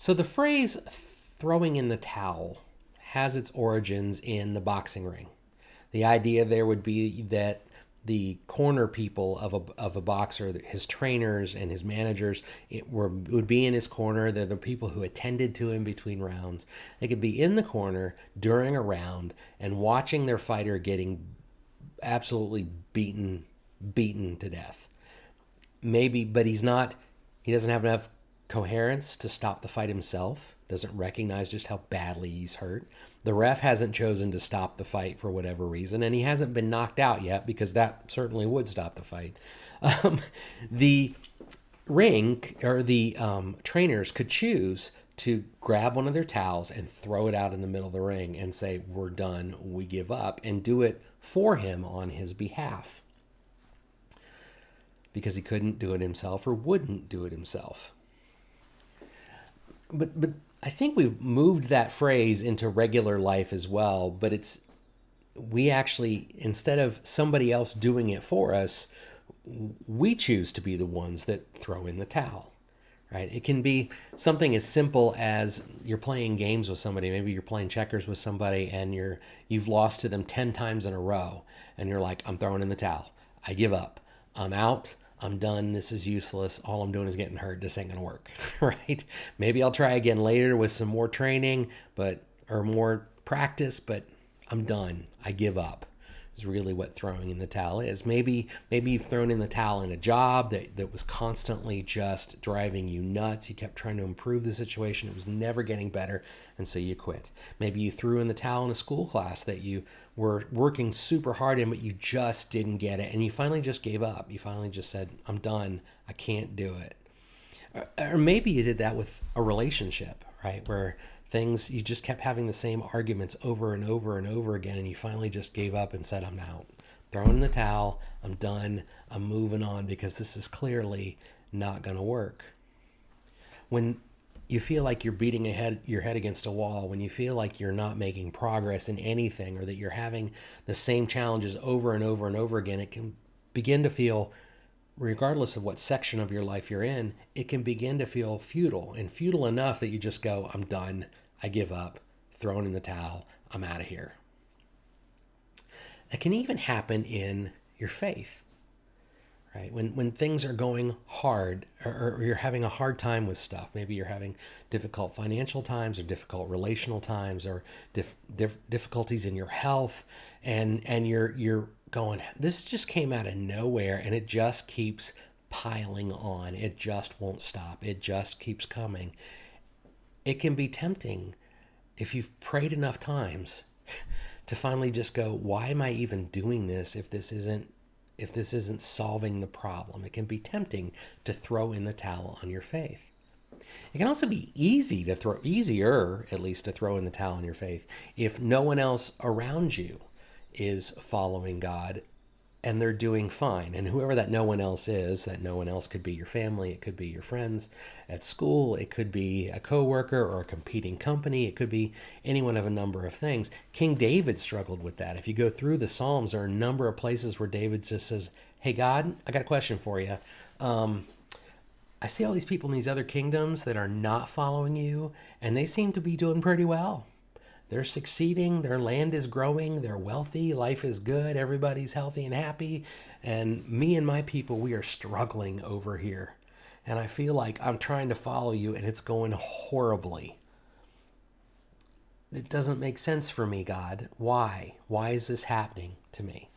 So the phrase throwing in the towel has its origins in the boxing ring. The idea there would be that the corner people of a boxer, his trainers and his managers, would be in his corner. They're the people who attended to him between rounds. They could be in the corner during a round and watching their fighter getting absolutely beaten to death. Maybe, but he doesn't have enough coherence to stop the fight himself, doesn't recognize just how badly he's hurt. The ref hasn't chosen to stop the fight for whatever reason, and he hasn't been knocked out yet, because that certainly would stop the fight. The ring, or the trainers could choose to grab one of their towels and throw it out in the middle of the ring and say, "We're done, we give up," and do it for him on his behalf, because he couldn't do it himself or wouldn't do it himself. But I think we've moved that phrase into regular life as well, but we actually, instead of somebody else doing it for us, we choose to be the ones that throw in the towel, right? It can be something as simple as you're playing games with somebody. Maybe you're playing checkers with somebody and you've lost to them 10 times in a row, and you're like, "I'm throwing in the towel. I give up. I'm out. I'm done. This is useless. All I'm doing is getting hurt. This ain't going to work," right? Maybe I'll try again later with some more training, or more practice, but I'm done. I give up. Is really what throwing in the towel is. Maybe you've thrown in the towel in a job that was constantly just driving you nuts. You kept trying to improve the situation. It was never getting better, and so you quit. Maybe you threw in the towel in a school class that you were working super hard in, but you just didn't get it, and you finally just gave up. You finally just said, "I'm done. I can't do it." Or maybe you did that with a relationship, right? Where you just kept having the same arguments over and over and over again, and you finally just gave up and said, "I'm out. Throwing in the towel. I'm done. I'm moving on, because this is clearly not going to work." When you feel like you're beating your head against a wall, when you feel like you're not making progress in anything, or that you're having the same challenges over and over and over again, it can begin to feel, regardless of what section of your life you're in, it can begin to feel futile, and futile enough that you just go, "I'm done. I give up. Throwing in the towel. I'm out of here." It can even happen in your faith, right? When things are going hard, or you're having a hard time with stuff. Maybe you're having difficult financial times, or difficult relational times, or difficulties in your health, and you're going, "This just came out of nowhere, and it just keeps piling on. It just won't stop. It just keeps coming." It can be tempting, if you've prayed enough times, to finally just go, "Why am I even doing this if this isn't solving the problem?" It can be tempting to throw in the towel on your faith. It can also be easier at least, to throw in the towel on your faith if no one else around you is following God and they're doing fine. And whoever that no one else is, that no one else could be your family, it could be your friends at school, it could be a coworker or a competing company, it could be any one of a number of things. King David struggled with that. If you go through the Psalms, there are a number of places where David just says, "Hey God, I got a question for you. I see all these people in these other kingdoms that are not following you, and they seem to be doing pretty well. They're succeeding, their land is growing, they're wealthy, life is good, everybody's healthy and happy. And me and my people, we are struggling over here. And I feel like I'm trying to follow you and it's going horribly. It doesn't make sense for me, God. Why? Why is this happening to me?"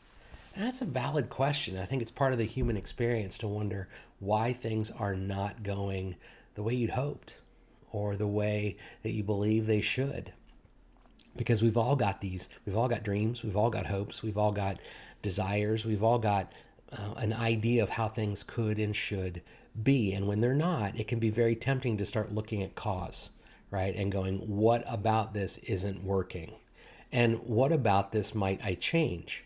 And that's a valid question. I think it's part of the human experience to wonder why things are not going the way you'd hoped, or the way that you believe they should. Because we've all got dreams, we've all got hopes, we've all got desires, we've all got an idea of how things could and should be. And when they're not, it can be very tempting to start looking at cause, right? And going, "What about this isn't working? And what about this might I change?"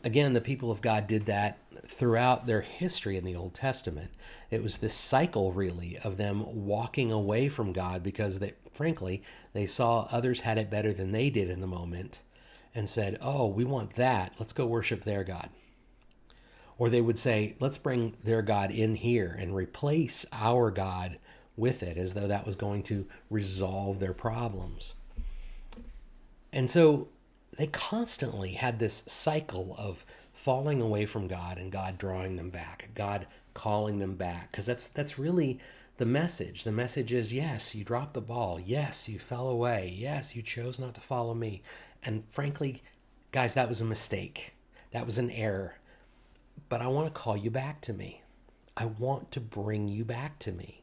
Again, the people of God did that throughout their history in the Old Testament. It was this cycle, really, of them walking away from God because frankly, they saw others had it better than they did in the moment, and said, "Oh, we want that. Let's go worship their God." Or they would say, "Let's bring their God in here and replace our God with it, as though that was going to resolve their problems. And so they constantly had this cycle of falling away from God and God drawing them back, God calling them back, because that's really the message. The message is, yes, you dropped the ball. Yes, you fell away. Yes, you chose not to follow me. And frankly, guys, that was a mistake. That was an error. But I want to call you back to me. I want to bring you back to me.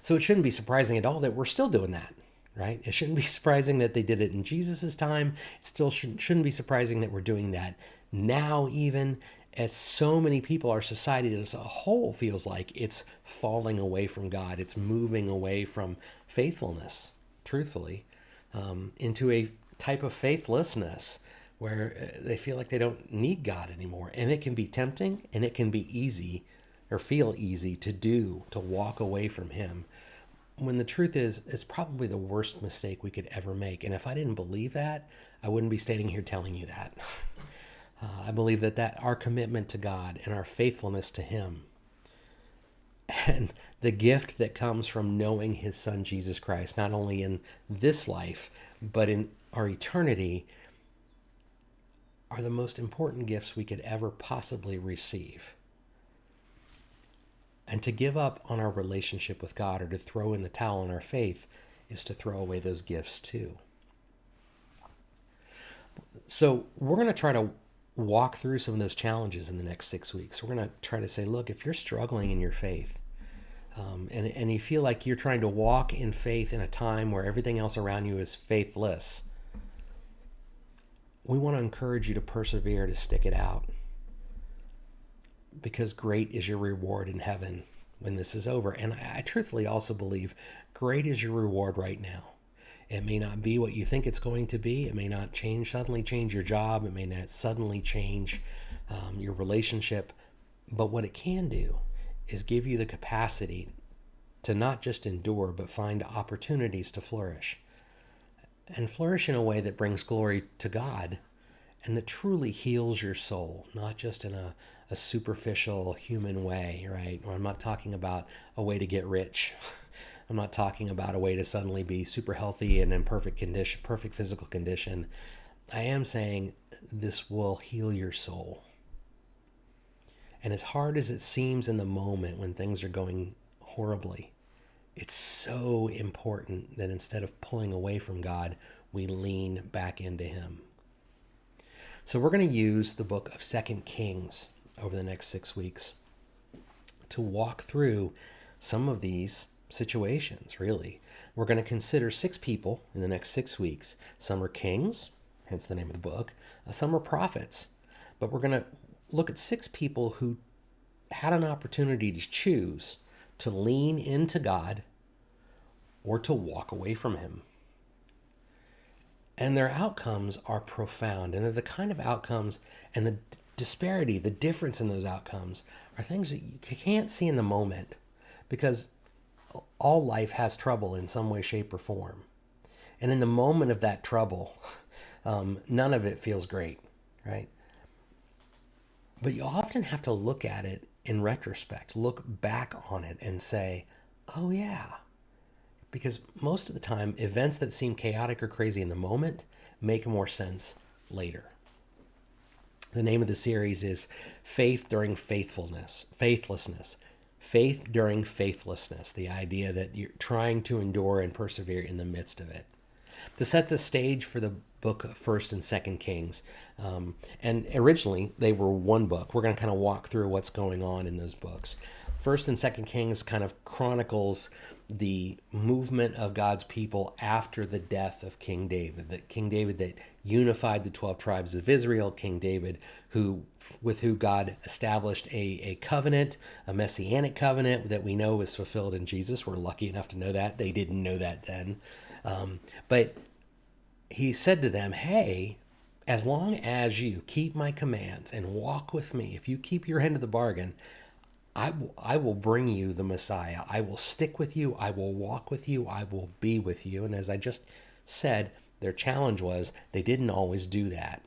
So it shouldn't be surprising at all that we're still doing that, right? It shouldn't be surprising that they did it in Jesus's time. It still shouldn't be surprising that we're doing that now, even as so many people, our society as a whole feels like it's falling away from God. It's moving away from faithfulness, truthfully, into a type of faithlessness where they feel like they don't need God anymore. And it can be tempting and it can be easy or feel easy to do, to walk away from Him. When the truth is, it's probably the worst mistake we could ever make. And if I didn't believe that, I wouldn't be standing here telling you that. I believe that our commitment to God and our faithfulness to Him and the gift that comes from knowing His Son, Jesus Christ, not only in this life, but in our eternity, are the most important gifts we could ever possibly receive. And to give up on our relationship with God or to throw in the towel on our faith is to throw away those gifts too. So we're going to try to walk through some of those challenges in the next 6 weeks. We're going to try to say, look, if you're struggling in your faith, and you feel like you're trying to walk in faith in a time where everything else around you is faithless, we want to encourage you to persevere, to stick it out. Because great is your reward in heaven when this is over. And I truthfully also believe great is your reward right now. It may not be what you think it's going to be. It may not suddenly change your job. It may not suddenly change your relationship. But what it can do is give you the capacity to not just endure, but find opportunities to flourish. And flourish in a way that brings glory to God and that truly heals your soul, not just in a superficial human way, right? Or I'm not talking about a way to get rich. I'm not talking about a way to suddenly be super healthy and in perfect condition, perfect physical condition. I am saying this will heal your soul. And as hard as it seems in the moment when things are going horribly, it's so important that instead of pulling away from God, we lean back into Him. So we're going to use the book of 2 Kings over the next 6 weeks to walk through some of these situations, really. We're going to consider 6 people in the next 6 weeks. Some are kings, hence the name of the book. Some are prophets. But we're going to look at 6 people who had an opportunity to choose to lean into God or to walk away from Him. And their outcomes are profound. And they're the kind of outcomes, and the disparity, the difference in those outcomes are things that you can't see in the moment, because all life has trouble in some way, shape, or form. And in the moment of that trouble, none of it feels great, right? But you often have to look at it in retrospect, look back on it and say, oh yeah. Because most of the time, events that seem chaotic or crazy in the moment make more sense later. The name of the series is Faith During Faithlessness. Faith During Faithlessness, the idea that you're trying to endure and persevere in the midst of it. To set the stage for the book of 1st and 2nd Kings, and originally they were one book. We're going to kind of walk through what's going on in those books. 1st and 2nd Kings kind of chronicles the movement of God's people after the death of King David. That King David that unified the 12 tribes of Israel. King David with who God established a covenant, a messianic covenant that we know is fulfilled in Jesus. We're lucky enough to know that. They didn't know that then. But he said to them, hey, as long as you keep my commands and walk with me, if you keep your end of the bargain, I will bring you the Messiah. I will stick with you. I will walk with you. I will be with you. And as I just said, their challenge was they didn't always do that.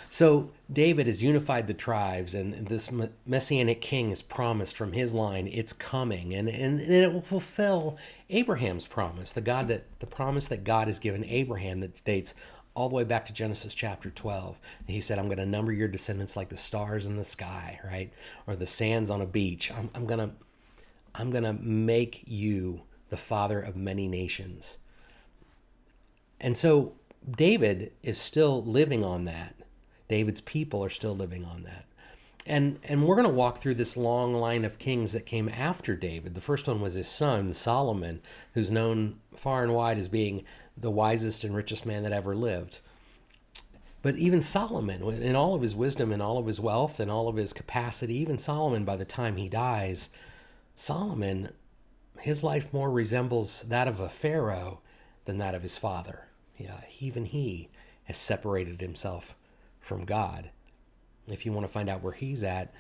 So David has unified the tribes, and this messianic king is promised from his line. It's coming, and it will fulfill Abraham's promise, the promise that God has given Abraham that dates all the way back to Genesis chapter 12. He said, "I'm going to number your descendants like the stars in the sky, right, or the sands on a beach. I'm gonna make you the father of many nations." And so David is still living on that. David's people are still living on that. And we're going to walk through this long line of kings that came after David. The first one was his son, Solomon, who's known far and wide as being the wisest and richest man that ever lived. But even Solomon, in all of his wisdom and all of his wealth and all of his capacity, even Solomon, by the time he dies, Solomon, his life more resembles that of a pharaoh than that of his father. Yeah, even he has separated himself from God. If you want to find out where he's at,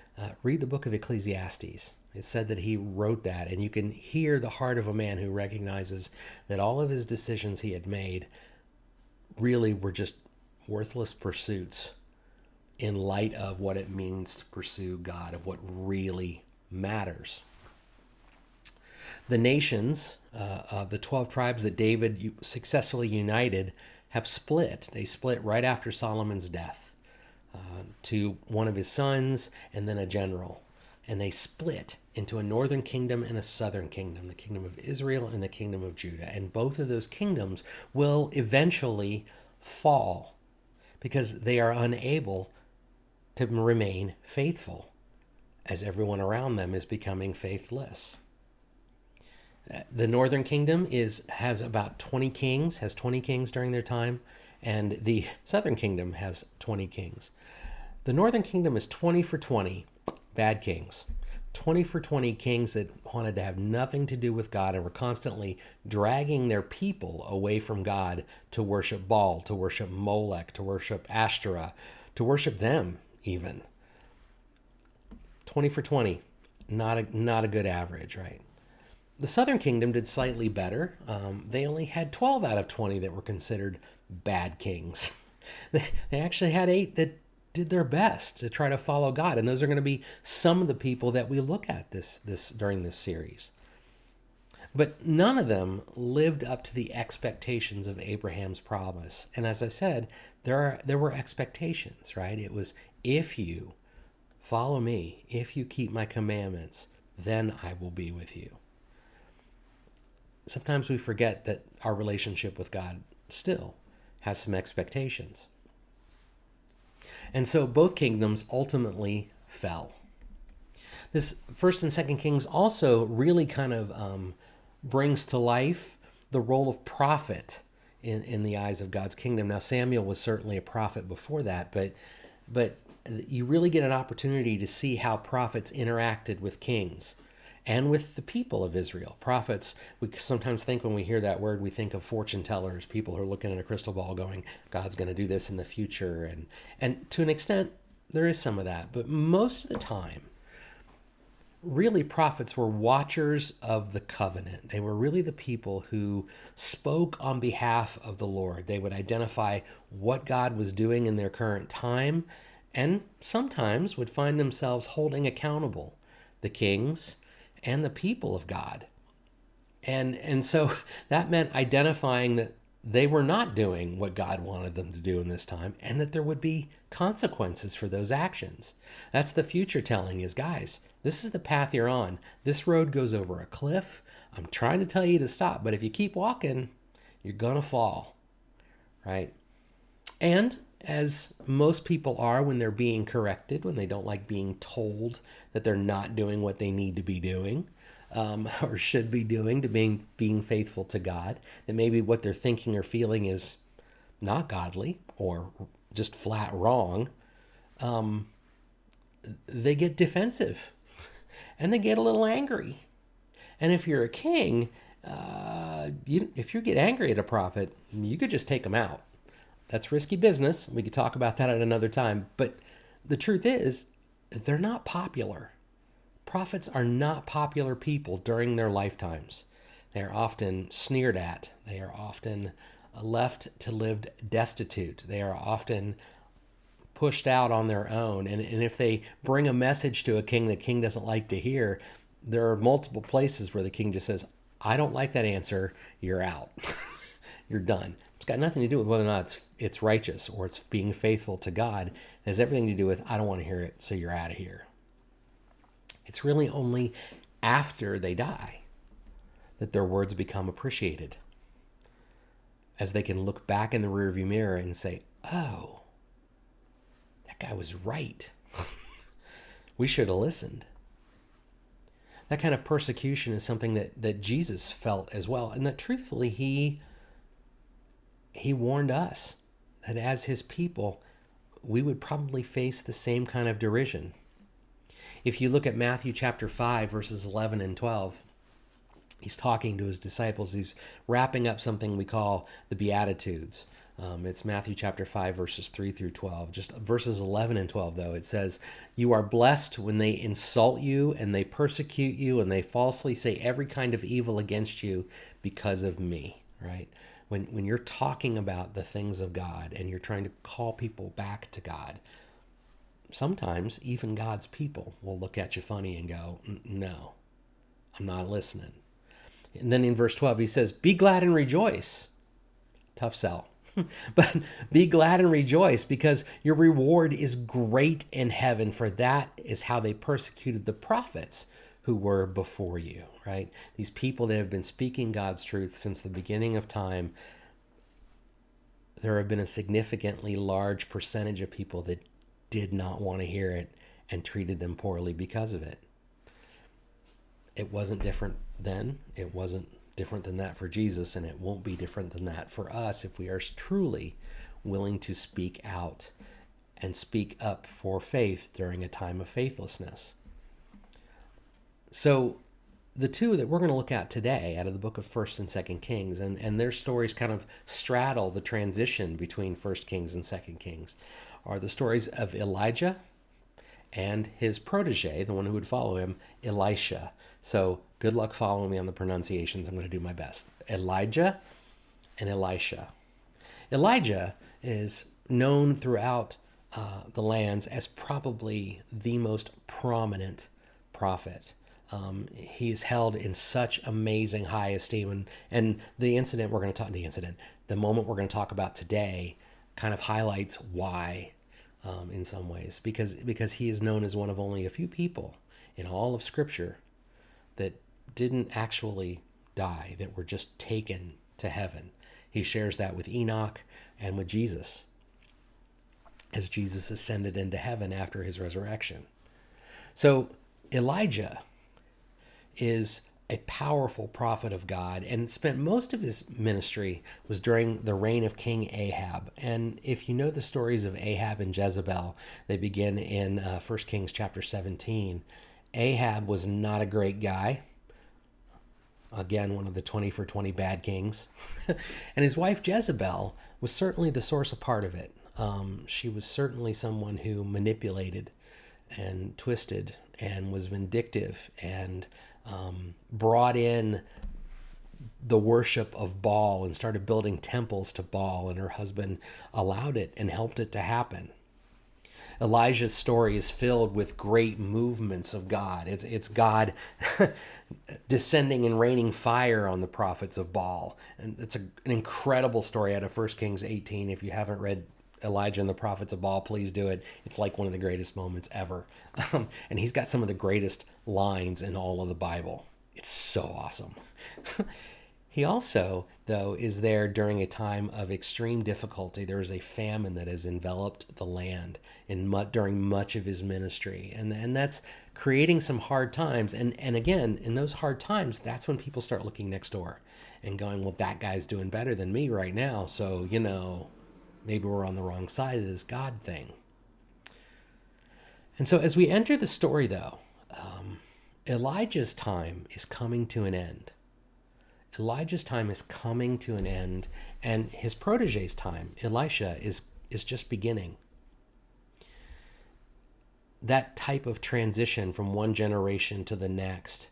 read the book of Ecclesiastes. It's said that he wrote that, and you can hear the heart of a man who recognizes that all of his decisions he had made really were just worthless pursuits in light of what it means to pursue God, of what really matters. The nations, the 12 tribes that David successfully united, have split. They split right after Solomon's death to one of his sons and then a general. And they split into a northern kingdom and a southern kingdom, the kingdom of Israel and the kingdom of Judah. And both of those kingdoms will eventually fall because they are unable to remain faithful as everyone around them is becoming faithless. The northern kingdom has about 20 kings, has 20 kings during their time, and the southern kingdom has 20 kings. The northern kingdom is 20 for 20 bad kings. 20 for 20 kings that wanted to have nothing to do with God and were constantly dragging their people away from God to worship Baal, to worship Molech, to worship Ashtoreth, to worship them even. 20 for 20, not a good average, right? The southern kingdom did slightly better. They only had 12 out of 20 that were considered bad kings. They actually had 8 that did their best to try to follow God, and those are going to be some of the people that we look at this during this series. But none of them lived up to the expectations of Abraham's promise. And as I said, there were expectations, right? It was, if you follow me, if you keep my commandments, then I will be with you. Sometimes we forget that our relationship with God still has some expectations. And so both kingdoms ultimately fell. This First and Second Kings also really kind of brings to life the role of prophet in the eyes of God's kingdom. Now, Samuel was certainly a prophet before that, but you really get an opportunity to see how prophets interacted with kings and with the people of Israel. Prophets, we sometimes think when we hear that word, we think of fortune tellers, people who are looking at a crystal ball going, God's going to do this in the future. And to an extent, there is some of that. But most of the time, really prophets were watchers of the covenant. They were really the people who spoke on behalf of the Lord. They would identify what God was doing in their current time and sometimes would find themselves holding accountable the kings and the people of God. And so that meant identifying that they were not doing what God wanted them to do in this time and that there would be consequences for those actions. That's the future telling is, guys, this is the path you're on. This road goes over a cliff. I'm trying to tell you to stop, but if you keep walking, you're going to fall, right? And as most people are when they're being corrected, when they don't like being told that they're not doing what they need to be doing or should be doing to being faithful to God, that maybe what they're thinking or feeling is not godly or just flat wrong, they get defensive and they get a little angry. And if you're a king, if you get angry at a prophet, you could just take them out. That's risky business. We could talk about that at another time. But the truth is, they're not popular. Prophets are not popular people during their lifetimes. They are often sneered at. They are often left to live destitute. They are often pushed out on their own. And if they bring a message to a king the king doesn't like to hear, there are multiple places where the king just says, I don't like that answer, you're out. You're done. It's got nothing to do with whether or not it's righteous or it's being faithful to God. It has everything to do with, I don't want to hear it, so you're out of here. It's really only after they die that their words become appreciated, as they can look back in the rearview mirror and say, oh, that guy was right. We should have listened. That kind of persecution is something that Jesus felt as well. And that truthfully, he warned us that as his people, we would probably face the same kind of derision. If you look at Matthew chapter 5, verses 11 and 12, he's talking to his disciples. He's wrapping up something we call the Beatitudes. It's Matthew chapter 5, verses 3 through 12. Just verses 11 and 12, though, it says, you are blessed when they insult you and they persecute you and they falsely say every kind of evil against you because of me, right? When you're talking about the things of God and you're trying to call people back to God, sometimes even God's people will look at you funny and go, no, I'm not listening. And then in verse 12, he says, be glad and rejoice. Tough sell. But be glad and rejoice because your reward is great in heaven, for that is how they persecuted the prophets who were before you, right? These people that have been speaking God's truth since the beginning of time, there have been a significantly large percentage of people that did not want to hear it and treated them poorly because of it. It wasn't different then. It wasn't different than that for Jesus, and it won't be different than that for us if we are truly willing to speak out and speak up for faith during a time of faithlessness. So the two that we're going to look at today out of the book of 1st and 2nd Kings, and their stories kind of straddle the transition between 1st Kings and 2nd Kings, are the stories of Elijah and his protege, the one who would follow him, Elisha. So good luck following me on the pronunciations. I'm going to do my best. Elijah and Elisha. Elijah is known throughout the lands as probably the most prominent prophet. He is held in such amazing high esteem. And the moment we're going to talk about today kind of highlights why. In some ways, because he is known as one of only a few people in all of Scripture that didn't actually die, that were just taken to heaven. He shares that with Enoch and with Jesus as Jesus ascended into heaven after his resurrection. So Elijah is a powerful prophet of God and spent most of his ministry was during the reign of King Ahab. And if you know the stories of Ahab and Jezebel, they begin in 1 Kings chapter 17. Ahab was not a great guy. Again, one of the 20 for 20 bad kings. And his wife Jezebel was certainly the source of part of it. She was certainly someone who manipulated and twisted and was vindictive and brought in the worship of Baal and started building temples to Baal, and her husband allowed it and helped it to happen. Elijah's story is filled with great movements of God. It's God descending and raining fire on the prophets of Baal. And it's an incredible story out of 1 Kings 18. If you haven't read Elijah and the prophets of Baal, please do it. It's like one of the greatest moments ever. And he's got some of the greatest lines in all of the Bible. It's so awesome. He also, though, is there during a time of extreme difficulty. There is a famine that has enveloped the land during much of his ministry. And that's creating some hard times. And again, in those hard times, that's when people start looking next door and going, well, that guy's doing better than me right now. So, maybe we're on the wrong side of this God thing. And so as we enter the story, though, Elijah's time is coming to an end. Elijah's time is coming to an end, and his protege's time, Elisha, is just beginning. That type of transition from one generation to the next,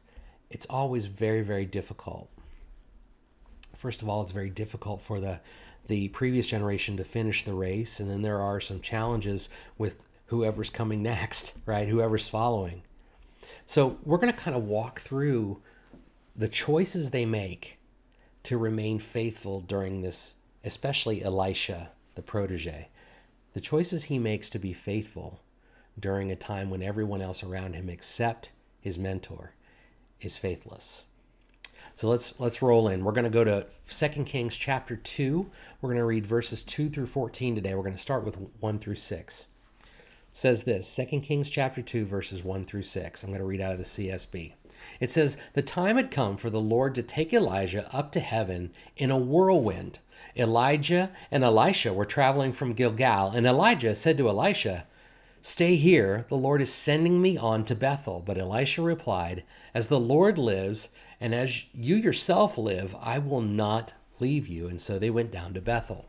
it's always very, very difficult. First of all, it's very difficult for the previous generation to finish the race, and then there are some challenges with whoever's coming next, right? Whoever's following. So we're going to kind of walk through the choices they make to remain faithful during this, especially Elisha, the protege. The choices he makes to be faithful during a time when everyone else around him except his mentor is faithless. So let's roll in. We're going to go to 2 Kings chapter 2. We're going to read verses 2 through 14 today. We're going to start with 1 through 6. It says this, 2 Kings chapter 2, verses 1 through 6. I'm going to read out of the CSB. It says, "The time had come for the Lord to take Elijah up to heaven in a whirlwind. Elijah and Elisha were traveling from Gilgal, and Elijah said to Elisha, 'Stay here, the Lord is sending me on to Bethel.' But Elisha replied, 'As the Lord lives, and as you yourself live, I will not leave you.' And so they went down to Bethel.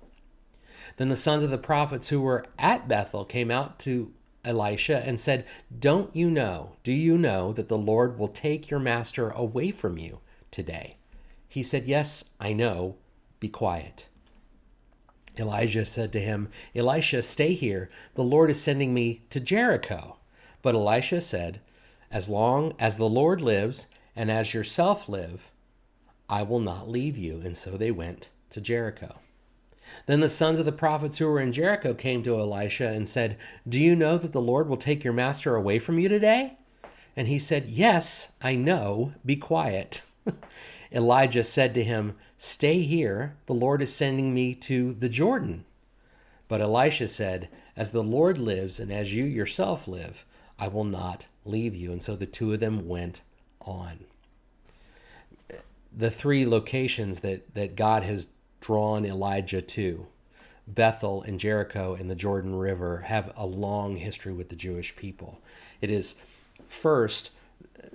Then the sons of the prophets who were at Bethel came out to Elisha and said, do you know that the Lord will take your master away from you today?" He said, "Yes, I know. Be quiet." Elijah said to him, "Elisha, stay here. The Lord is sending me to Jericho." But Elisha said, "As long as the Lord lives and as yourself live, I will not leave you." And so they went to Jericho. Then the sons of the prophets who were in Jericho came to Elisha and said, "Do you know that the Lord will take your master away from you today?" And he said, "Yes, I know. Be quiet." Elijah said to him, "Stay here. The Lord is sending me to the Jordan." But Elisha said, "As the Lord lives and as you yourself live, I will not leave you." And so the two of them went on. The three locations that God has drawn Elijah to, Bethel and Jericho and the Jordan River, have a long history with the Jewish people. It is first,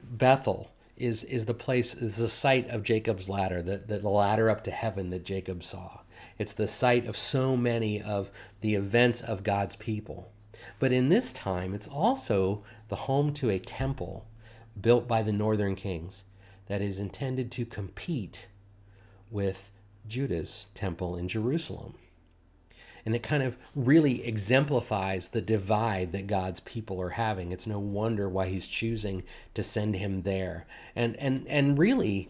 Bethel is the place, is the site of Jacob's ladder, the ladder up to heaven that Jacob saw. It's the site of so many of the events of God's people. But in this time, it's also the home to a temple built by the northern kings that is intended to compete with Judah's temple in Jerusalem. And it kind of really exemplifies the divide that God's people are having. It's no wonder why he's choosing to send him there. And really,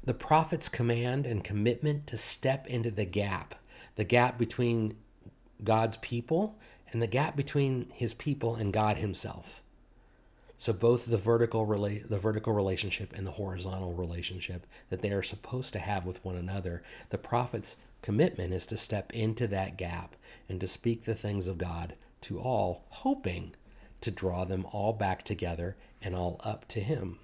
the prophet's command and commitment to step into the gap between God's people and the gap between his people and God himself. So both the vertical relationship and the horizontal relationship that they are supposed to have with one another, the prophet's commitment is to step into that gap and to speak the things of God to all, hoping to draw them all back together and all up to him.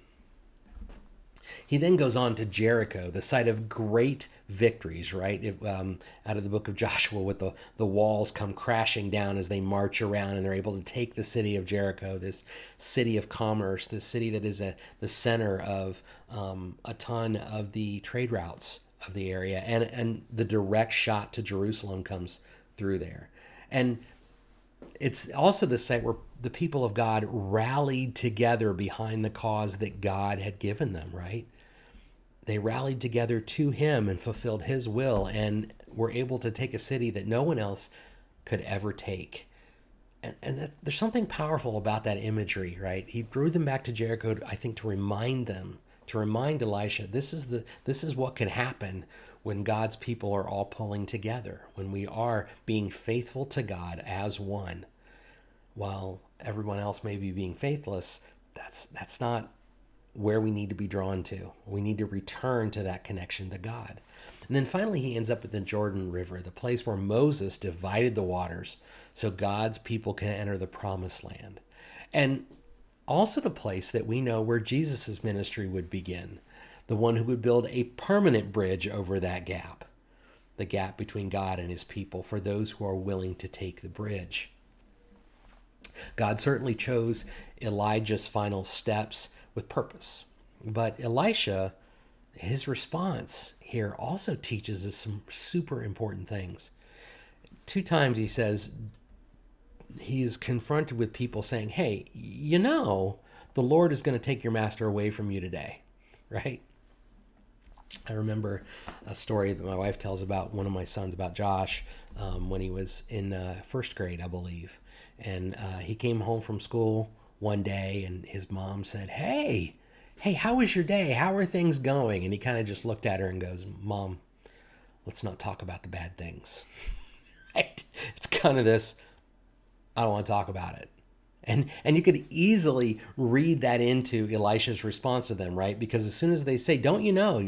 He then goes on to Jericho, the site of great victories, right? Out of the book of Joshua, with the walls come crashing down as they march around, and they're able to take the city of Jericho, this city of commerce, this city that is the center of a ton of the trade routes of the area, and the direct shot to Jerusalem comes through there. And it's also the site where the people of God rallied together behind the cause that God had given them, right? They rallied together to him and fulfilled his will and were able to take a city that no one else could ever take. And there's something powerful about that imagery, right? He drew them back to Jericho, I think, to remind Elisha, this is what can happen when God's people are all pulling together, when we are being faithful to God as one, while everyone else may be being faithless. That's not where we need to be drawn to. We need to return to that connection to God. And then finally, he ends up at the Jordan River, the place where Moses divided the waters so God's people can enter the promised land. And also the place that we know where Jesus' ministry would begin, the one who would build a permanent bridge over that gap, the gap between God and his people, for those who are willing to take the bridge. God certainly chose Elijah's final steps with purpose, but Elisha, his response here also teaches us some super important things. 2 times he says, he is confronted with people saying, "Hey, the Lord is going to take your master away from you today," right? I remember a story that my wife tells about one of my sons, about Josh, when he was in first grade, I believe. And he came home from school one day, and his mom said, hey, how was your day? How are things going? And he kind of just looked at her and goes, Mom, let's not talk about the bad things. Right? It's kind of this, I don't want to talk about it. And you could easily read that into Elisha's response to them, right? Because as soon as they say, don't you know,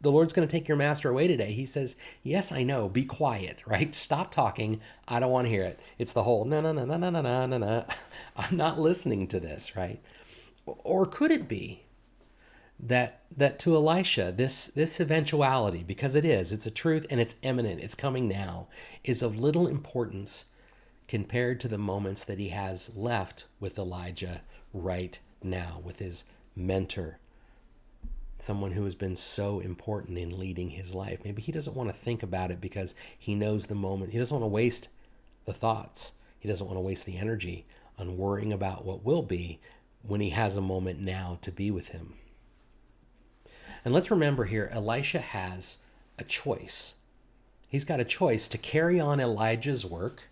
the Lord's going to take your master away today, he says, yes, I know, be quiet, right? Stop talking, I don't want to hear it. It's the whole, no, no, no, no, no, no, no, no, no. I'm not listening to this, right? Or could it be that to Elisha, this eventuality, because it's a truth and it's imminent, it's coming now, is of little importance compared to the moments that he has left with Elijah right now, with his mentor, someone who has been so important in leading his life. Maybe he doesn't want to think about it because he knows the moment. He doesn't want to waste the thoughts. He doesn't want to waste the energy on worrying about what will be when he has a moment now to be with him. And let's remember here, Elisha has a choice. He's got a choice to carry on Elijah's work,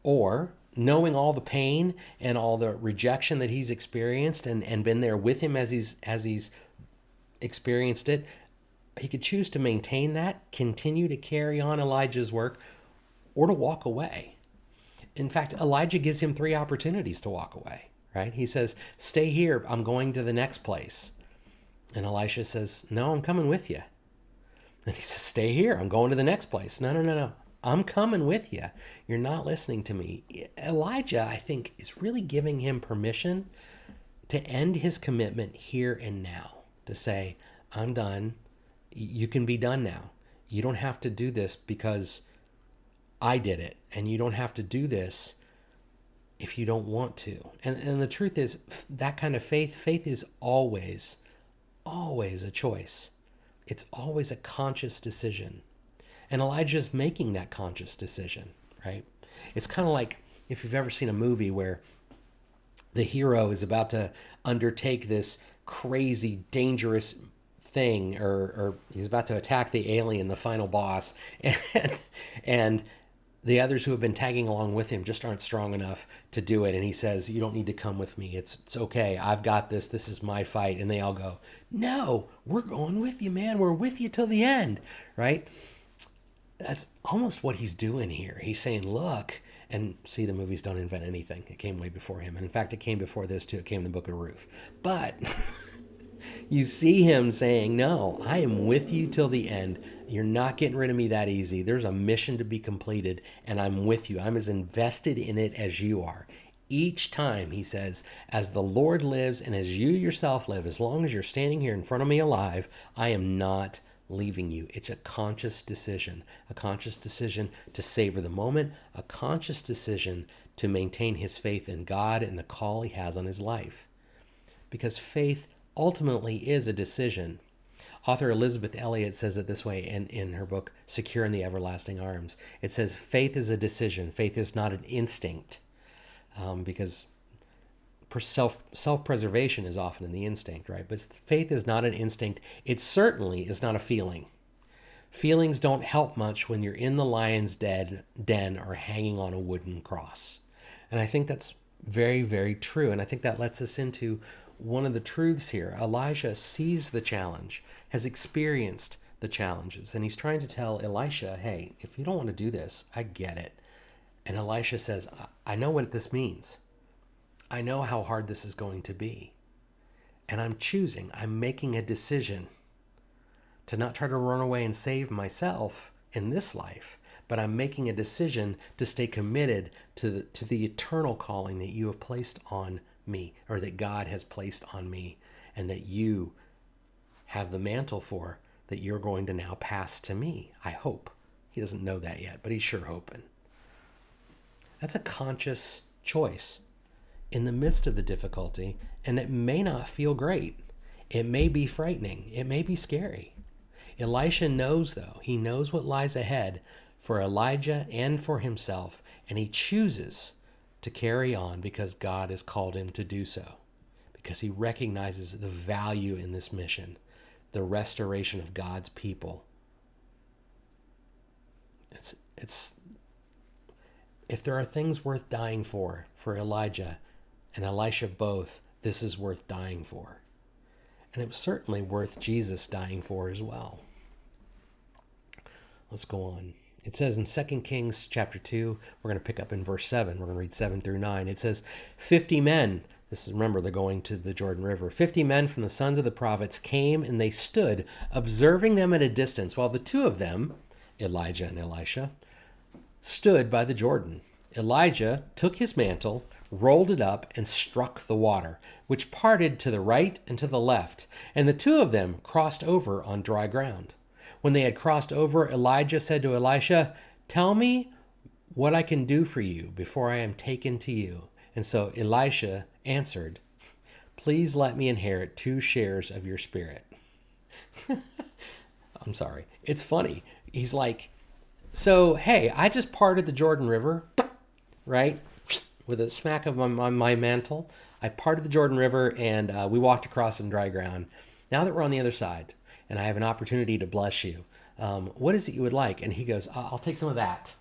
or knowing all the pain and all the rejection that he's experienced and been there with him as he's experienced it, he could choose to maintain that, continue to carry on Elijah's work, or to walk away. In fact, Elijah gives him 3 opportunities to walk away, right? He says, stay here, I'm going to the next place. And Elisha says, no, I'm coming with you. And he says, stay here, I'm going to the next place. No, no, no, no. I'm coming with you. You're not listening to me. Elijah, I think, is really giving him permission to end his commitment here and now, to say, I'm done. You can be done now. You don't have to do this because I did it. And you don't have to do this if you don't want to. And the truth is, that kind of faith is always a choice. It's always a conscious decision. And Elijah's making that conscious decision, right? It's kind of like if you've ever seen a movie where the hero is about to undertake this crazy, dangerous thing, or he's about to attack the alien, the final boss, and the others who have been tagging along with him just aren't strong enough to do it. And he says, you don't need to come with me. It's okay. I've got this. This is my fight. And they all go, no, we're going with you, man. We're with you till the end, right? That's almost what he's doing here. He's saying, look, and see, the movies don't invent anything. It came way before him. And in fact, it came before this too. It came in the book of Ruth. But you see him saying, no, I am with you till the end. You're not getting rid of me that easy. There's a mission to be completed, and I'm with you. I'm as invested in it as you are. Each time, he says, as the Lord lives and as you yourself live, as long as you're standing here in front of me alive, I am not leaving you. It's a conscious decision to savor the moment, a conscious decision to maintain his faith in God and the call he has on his life. Because faith ultimately is a decision. Author Elizabeth Elliot says it this way in her book, Secure in the Everlasting Arms. It says, faith is a decision. Faith is not an instinct. Because self-preservation is often in the instinct, right? But faith is not an instinct. It certainly is not a feeling. Feelings don't help much when you're in the lion's den or hanging on a wooden cross. And I think that's very, very true. And I think that lets us into one of the truths here. Elijah sees the challenge, has experienced the challenges, and he's trying to tell Elisha, hey, if you don't want to do this, I get it. And Elisha says, I know what this means. I know how hard this is going to be. And I'm making a decision to not try to run away and save myself in this life, but I'm making a decision to stay committed to the eternal calling that you have placed on me, or that God has placed on me, and that you have the mantle for, that you're going to now pass to me. I hope. He doesn't know that yet, but he's sure hoping. That's a conscious choice in the midst of the difficulty, and it may not feel great. It may be frightening. It may be scary. Elisha knows, though. He knows what lies ahead for Elijah and for himself, and he chooses to carry on because God has called him to do so, because he recognizes the value in this mission, the restoration of God's people. It's if there are things worth dying for Elijah and Elisha both, this is worth dying for. And it was certainly worth Jesus dying for as well. Let's go on. It says in 2 Kings chapter 2, we're going to pick up in verse 7. We're going to read 7 through 9. It says, 50 men, remember, they're going to the Jordan River. 50 men from the sons of the prophets came, and they stood, observing them at a distance, while the two of them, Elijah and Elisha, stood by the Jordan. Elijah took his mantle, rolled it up, and struck the water, which parted to the right and to the left, and the two of them crossed over on dry ground. When they had crossed over, Elijah said to Elisha, "Tell me what I can do for you before I am taken to you." And so Elisha answered, "Please let me inherit 2 shares of your spirit." I'm sorry. It's funny. He's like, so, hey, I just parted the Jordan River, right? With a smack of my mantle. I parted the Jordan River, and we walked across some dry ground. Now that we're on the other side, and I have an opportunity to bless you, what is it you would like? And he goes, I'll take some of that.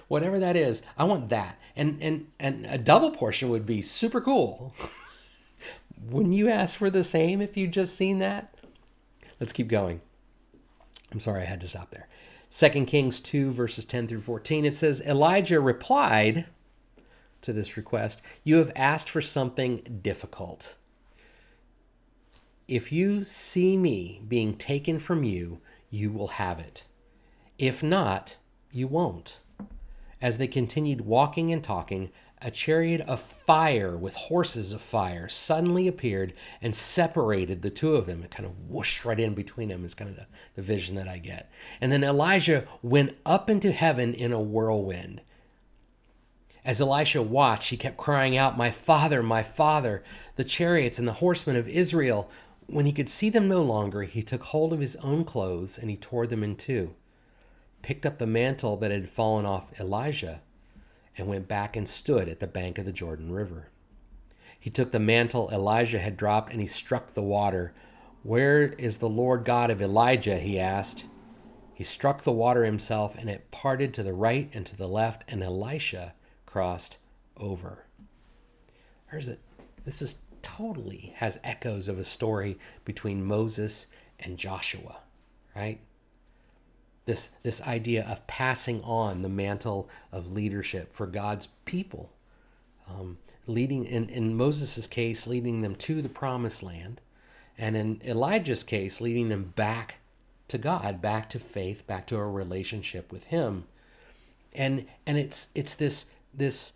Whatever that is, I want that. And a double portion would be super cool. Wouldn't you ask for the same if you'd just seen that? Let's keep going. I'm sorry, I had to stop there. 2 Kings 2, verses 10 through 14, it says, Elijah replied to this request, "You have asked for something difficult. If you see me being taken from you, you will have it. If not, you won't." As they continued walking and talking, a chariot of fire with horses of fire suddenly appeared and separated the two of them. It kind of whooshed right in between them is kind of the vision that I get. And then Elijah went up into heaven in a whirlwind. As Elisha watched, he kept crying out, my father, the chariots and the horsemen of Israel." When he could see them no longer, he took hold of his own clothes and he tore them in two, picked up the mantle that had fallen off Elijah, and went back and stood at the bank of the Jordan River. He took the mantle Elijah had dropped and he struck the water. "Where is the Lord God of Elijah?" he asked. He struck the water himself, and it parted to the right and to the left, and Elisha crossed over. This is totally has echoes of a story between Moses and Joshua, right? This idea of passing on the mantle of leadership for God's people, leading in Moses' case, leading them to the promised land, and in Elijah's case, leading them back to God, back to faith, back to a relationship with Him, and it's this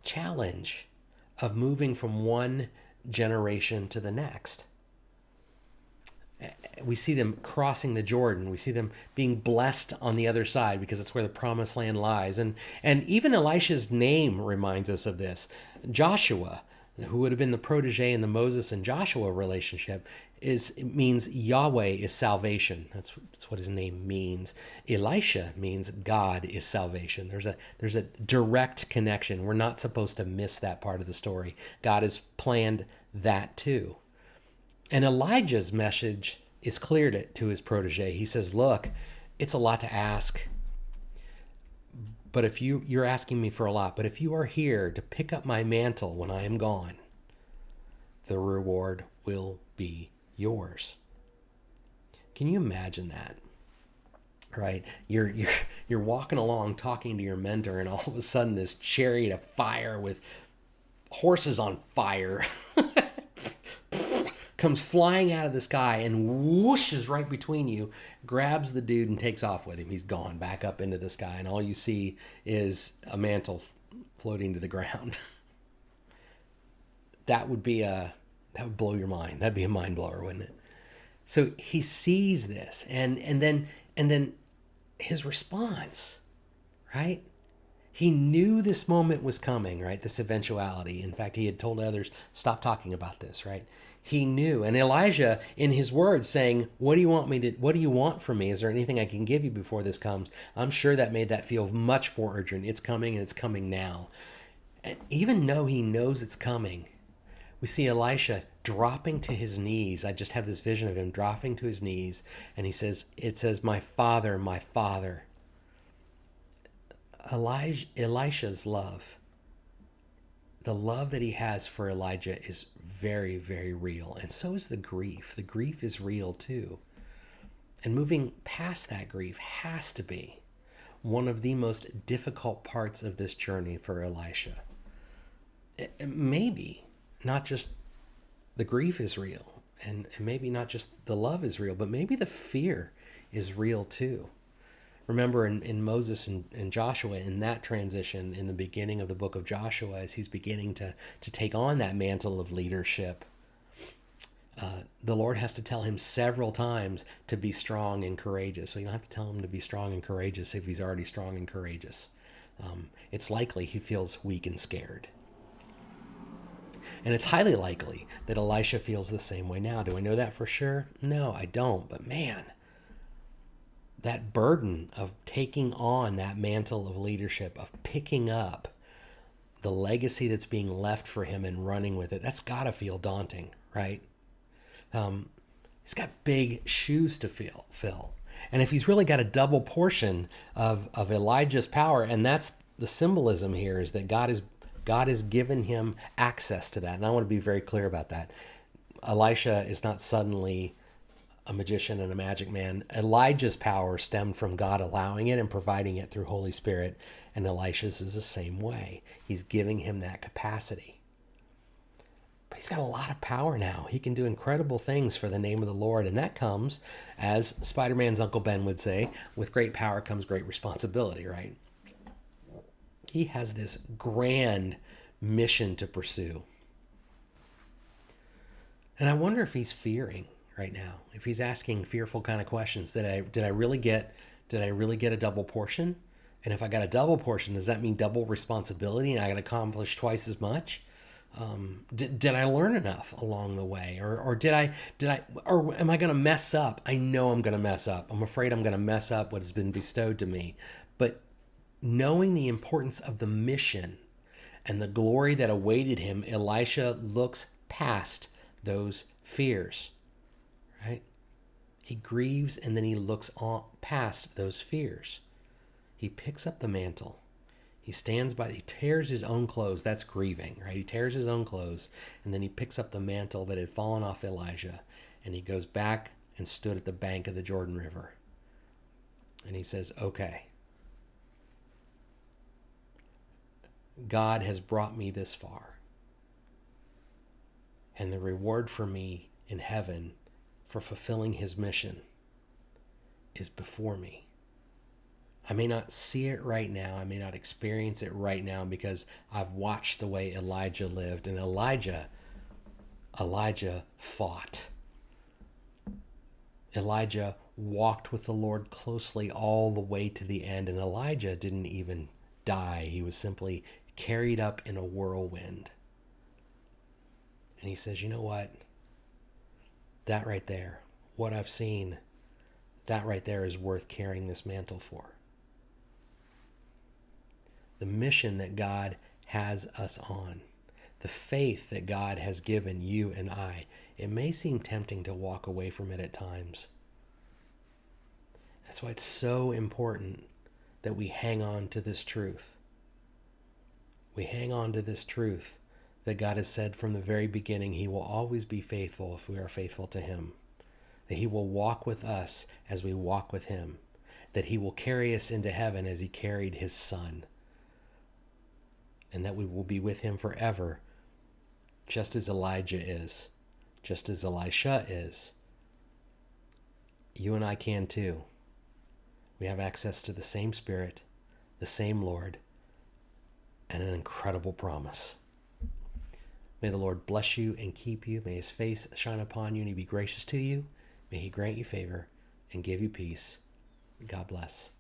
challenge of moving from one generation to the next. We see them crossing the Jordan. We see them being blessed on the other side because that's where the promised land lies. And even Elisha's name reminds us of this. Joshua, who would have been the protege in the Moses and Joshua relationship, it means Yahweh is salvation. That's what his name means. Elisha means God is salvation. There's a direct connection. We're not supposed to miss that part of the story. God has planned that too. And Elijah's message is clear to his protege. He says, look, it's a lot to ask, but if you're asking me for a lot, but if you are here to pick up my mantle when I am gone, the reward will be yours. Can you imagine that? Right? You're walking along talking to your mentor, and all of a sudden this chariot of fire with horses on fire comes flying out of the sky and whooshes right between you, grabs the dude and takes off with him. He's gone back up into the sky, and all you see is a mantle floating to the ground. That would blow your mind. That'd be a mind blower, wouldn't it? So he sees this, and then his response, right? He knew this moment was coming, right? This eventuality. In fact, he had told others, stop talking about this, right? He knew. And Elijah, in his words, saying, what do you want from me? Is there anything I can give you before this comes? I'm sure that made that feel much more urgent. It's coming, and it's coming now. And even though he knows it's coming, we see Elisha dropping to his knees. I just have this vision of him dropping to his knees, and it says, my father, my father. Elisha's love, the love that he has for Elijah is very, very real. And so is the grief. The grief is real too. And moving past that grief has to be one of the most difficult parts of this journey for Elisha. Maybe not just the grief is real, and maybe not just the love is real, but maybe the fear is real too. Remember in Moses and Joshua, in that transition in the beginning of the book of Joshua, as he's beginning to take on that mantle of leadership, the Lord has to tell him several times to be strong and courageous. So you don't have to tell him to be strong and courageous if he's already strong and courageous. It's likely he feels weak and scared. And it's highly likely that Elisha feels the same way now. Do I know that for sure? No, I don't. But man, that burden of taking on that mantle of leadership, of picking up the legacy that's being left for him and running with it, that's got to feel daunting, right? He's got big shoes to fill. And if he's really got a double portion of Elijah's power, and that's the symbolism here, is that God has given him access to that. And I want to be very clear about that. Elisha is not suddenly a magician and a magic man. Elijah's power stemmed from God allowing it and providing it through Holy Spirit. And Elisha's is the same way. He's giving him that capacity. But he's got a lot of power now. He can do incredible things for the name of the Lord. And that comes, as Spider-Man's Uncle Ben would say, with great power comes great responsibility, right? He has this grand mission to pursue. And I wonder if he's fearing right now, if he's asking fearful kind of questions. Did I really get a double portion? And if I got a double portion, does that mean double responsibility and I got to accomplish twice as much? Did I learn enough along the way, or am I going to mess up? I know I'm going to mess up. I'm afraid I'm going to mess up what has been bestowed to me. But knowing the importance of the mission and the glory that awaited him, Elisha looks past those fears, right? He grieves and then he looks past those fears. He picks up the mantle. He tears his own clothes. That's grieving, right? He tears his own clothes, and then he picks up the mantle that had fallen off Elijah, and he goes back and stood at the bank of the Jordan River. And he says, okay, God has brought me this far, and the reward for me in heaven for fulfilling his mission is before me. I may not see it right now. I may not experience it right now because I've watched the way Elijah lived. And Elijah fought. Elijah walked with the Lord closely all the way to the end. And Elijah didn't even die. He was simply carried up in a whirlwind. And he says, you know what? That right there, what I've seen, that right there is worth carrying this mantle for. The mission that God has us on, the faith that God has given you and I, it may seem tempting to walk away from it at times. That's why it's so important that we hang on to this truth. We hang on to this truth that God has said from the very beginning, he will always be faithful if we are faithful to him. That he will walk with us as we walk with him. That he will carry us into heaven as he carried his son. And that we will be with him forever, just as Elijah is, just as Elisha is. You and I can too. We have access to the same Spirit, the same Lord, and an incredible promise. May the Lord bless you and keep you. May his face shine upon you and he be gracious to you. May he grant you favor and give you peace. God bless.